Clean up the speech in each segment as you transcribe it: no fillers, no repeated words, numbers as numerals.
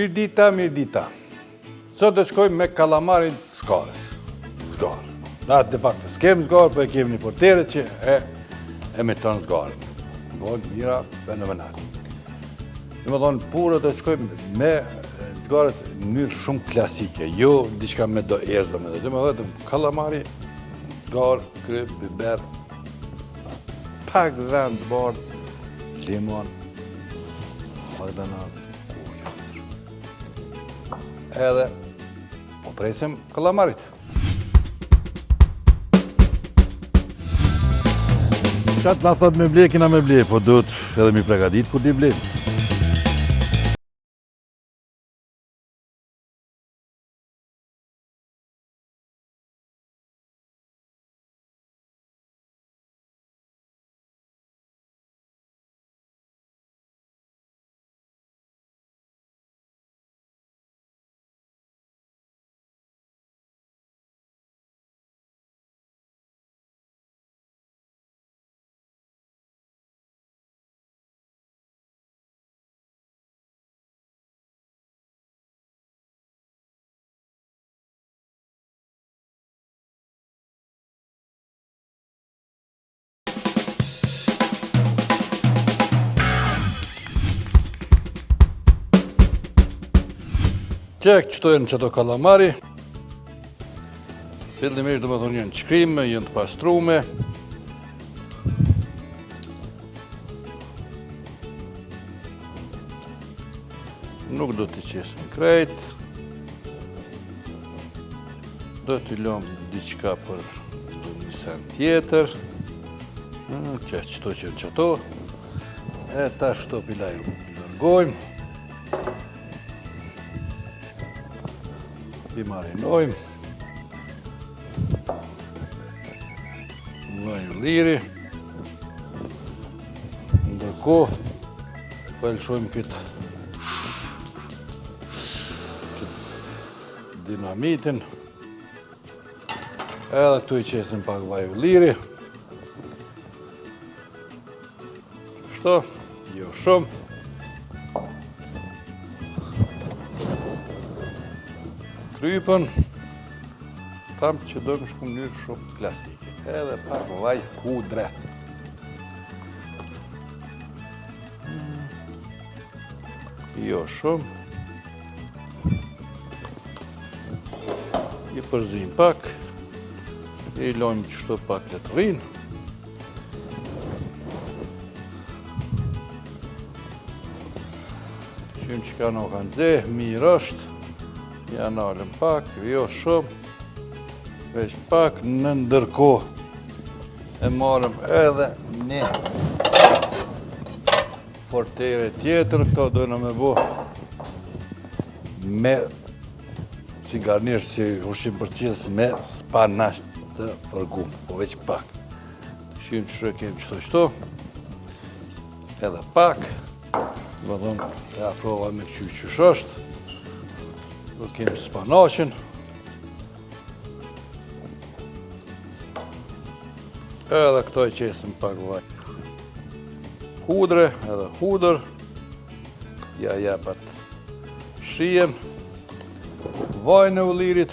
Mirdita. Sot do të shkojmë me kalamarin zgarës. Zgarë. Na de facto s'kem zgarë, po e kemi një portere që e meton zgarën. Bëhet mira fenomenal. Dhe më thonë, purë do të shkojmë me zgarës në mënyrë shumë klasike, jo diçka me do erza me dhe më vetëm kalamari, zgarë, kryp, biber, pak vend bardh, limon, majdanoz, edhe po presim kalamarit. Qatë nga thot me ble, kina me ble, po duhet edhe mi pregadit kur di ble. Qek qëtojnë qëto kalamari, fillimisht do më thonë jënë qkrime, jënë të pastrume. Nuk do t'i qesim krejt. Do t'i lëmë diqka për një sen tjetër. Qëto që në qëto. E ta shto pilaj lërgojmë. I marinojmë, lojmë liri, ndërkohë pëlshojmë këtë dinamitin, edhe këtu i qesim pak vaj liri, shto, jo shumë, krypën, tam që dojmë shku mënyrë shumë klasike. Edhe pak vaj hudre. Jo shumë. I përzim pak. I lojmë qështu pak letërin. Qymë që ka në kanë dze, mirë është. Ja nalëm pak, jo shumë, veç pak në ndërkohë e marëm edhe një fortere tjetër, këto dojnë me bo me si garnirë, si ushqim përcjellës me spanaç të fërgum, po veç pak. Shimë që kemë qëto, edhe pak, më thonë, e afrova me qysh është. Do kemë spanaqin. Edhe këto e qesim pak vaj hudre, edhe hudër. Ja japat shijen. Vajnë e ullirit.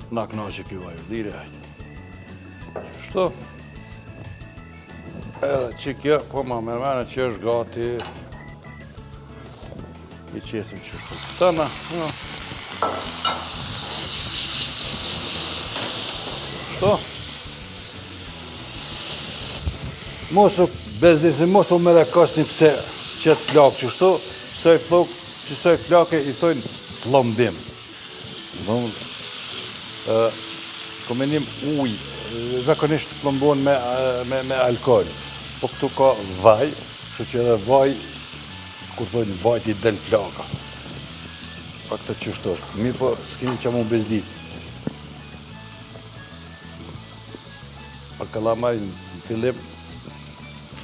Na knaqe kjo vaj ulliri, hajde. Qështu. Edhe që kjo, po ma mërmene që është gati. I qesim qështu këtëna. Shto. Mosu bezdisi, mosu me dhe kasni pëse qëtë flakë qështu, qësoj flake i tojnë plombim. Komenim uj, zakonisht plombon me alkohol. Po këtu ka vaj, që edhe vaj, kur thojnë vajt i del flaka. Pa këtë qështu është. Mirë po, s'keni që mu bezdisë. Për kalamarin në fillim,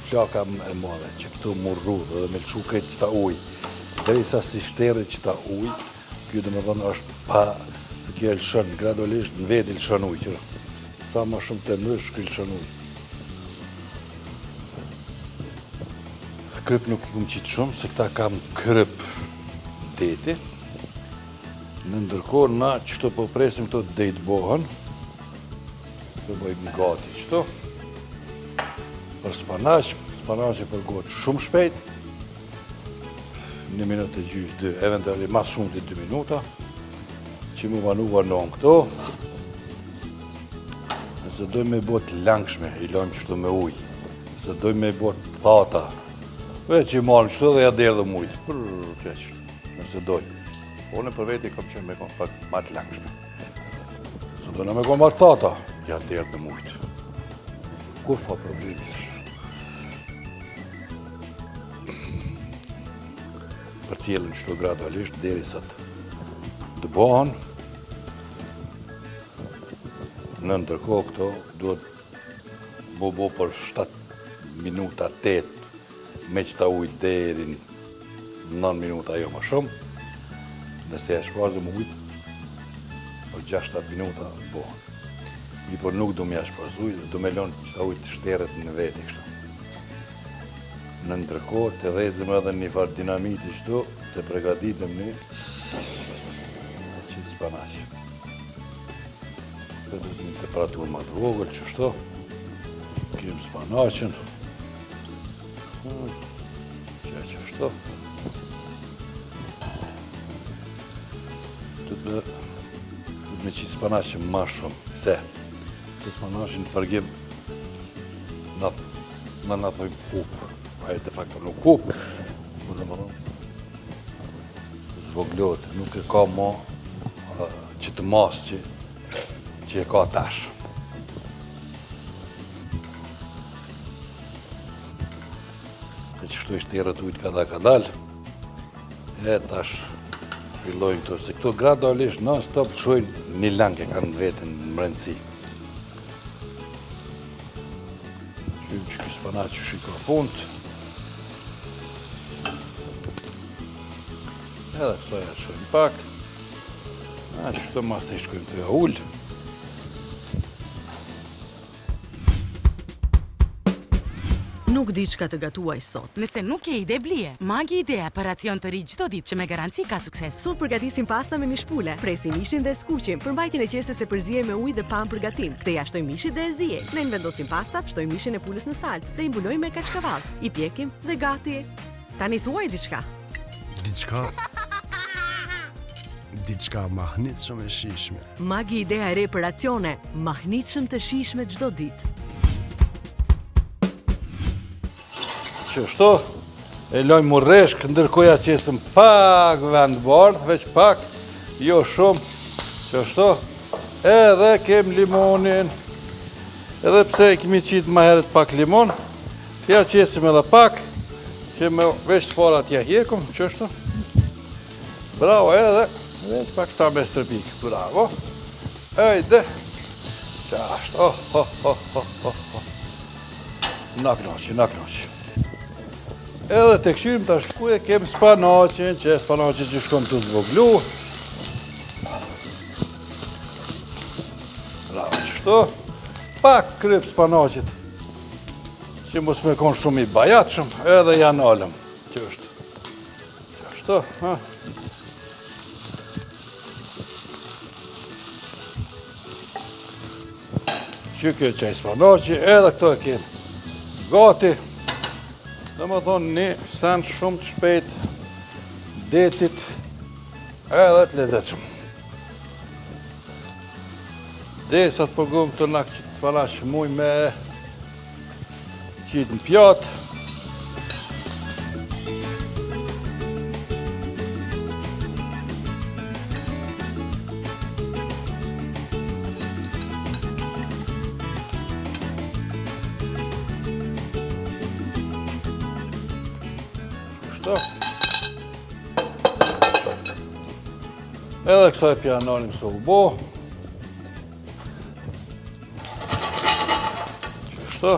flaka e madhe, që këtu mu rrudhë dhe me lëshu këtë qëta uj. Derisa si shtere qëta uj, kjo dhe me dhënë është pa, kjo e lëshën, gradualisht në veti lëshën uj, që sa ma shumë të nërsh, kjo lëshën uj. Kryp nuk i kumë qitë shumë, se këta kam kryp deti. Në ndërkohë na qëto po presim këto dejt bohën. Të bëjmë gati qëto. Për spanaqe përgohet shumë shpejt. 1 minutë e gjysë, 2, eventuali mas shumë të 2 minuta. Që mu vanon këto. Nëse dojmë me bot langshme, i lojmë qëto me ujë. Nëse dojmë me bot thata, veç i marrëm qëto dhe ja derë dhe mujtë. Nëse dojmë. Unë për veti kam qenë me konë pak ma të langshme. Nëse dojnë me konë ma të thata, ja derë dhe mujtë. Kur fa problemis? Për cilën qëto gradualisht, deri sa të bëhen. Në ndërkohë këto duhet bo për 7 minuta, 8 me qëta ujtë deri 9 minuta jo më shumë. Nëse e shpazëm ujtë, për 6-7 minuta bëhen. Mi për nuk du me shpaz ujtë, du me lonë qëta ujtë shteret në veti kështu. Në ndërkohë të dhezëm edhe një farë dinamiti qëtu, të pregaditëm një qitë spanaqe. Këtë du të një temperaturë ma të vogël, qështu. Krim spanaqen. Qështu. Të me qitë spanaqen ma shumë. Pse? Të spanaqen të përgjim në thojmë kupë. Ajo de facto nuk kupë. Zvoglohet, nuk e ka ma që të masë që e ka tash. E qështu ishte tjerët ujtë ka dalë. E tash fillojnë këto, se këto gradualisht non-stop të shojnë një langë e kanë vetën në mërëndësi. Qymë që kësë përna që shiko punët. Edhe kësoja të shojnë pak. Qështu mas të ishkojmë të ja ullë. Nuk di çka të gatuaj sot. Nëse nuk ke ide blije, Magi Idea për racion të ri çdo ditë që me garanci ka sukses. Sot përgatisim pasta me mishpule, presim mishin dhe skuqim, për mbajtjen e qesës e përzije me ujë dhe pam përgatim. Te ja shtojmë mishit dhe e zije. Ne vendosim pastat, shtojmë mishin e pulës në salcë dhe i mbulojmë me kaçkavall. I pjekim dhe gati. Tani thuaj diçka. Diçka mahnitshëm e shijshme. Magi Idea e re për racione, mahnitshëm të shijshme çdo ditë. Qështu, e lojmë murreshk, ndërkoja qesëm pak vend bardh, veç pak, jo shumë, qështu, edhe kem limonin, edhe pse e kemi qitë ma heret pak limon, ja qesëm edhe pak, që me veç të farat ja hjekum, qështu, bravo, edhe, veç pak sa me stërpik, bravo, ejde, qashtu, naknoqi. Edhe të këshyrim të shkuje kem spanaqen, që spanaqen që shkon të zvoglu. Bravo, qështu. Pak kryp spanaqet, që mos me konë shumë i bajatshëm, edhe janë alëm. Qështu. Qështu, ha. Që kjo qaj spanaqi, edhe këto e kem gati. Dhe më thonë një sen shumë të shpejt, detit, edhe të lezetshëm. Dhe sa të përgum të nakë që të spanash muj me qitë në pjatë. Edhe kësaj pjananim së u bo. Qështu.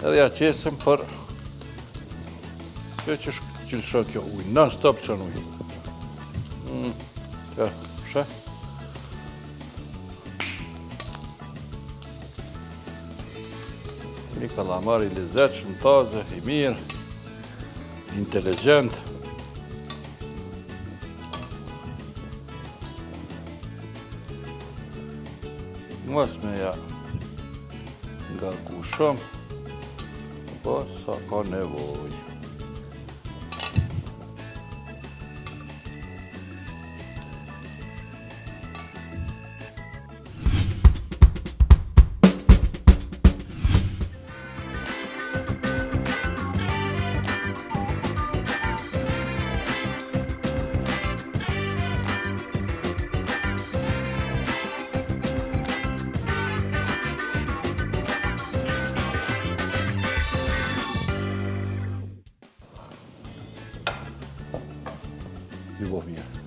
Edhe ja qesim për që qëllëshon kjo ujë. Non-stop qën ujë. Që, një kalamar i lezetshëm, taze, i mirë, inteligent. mos me ja ngarku shumë, po sa ka nevojë. Любов мне.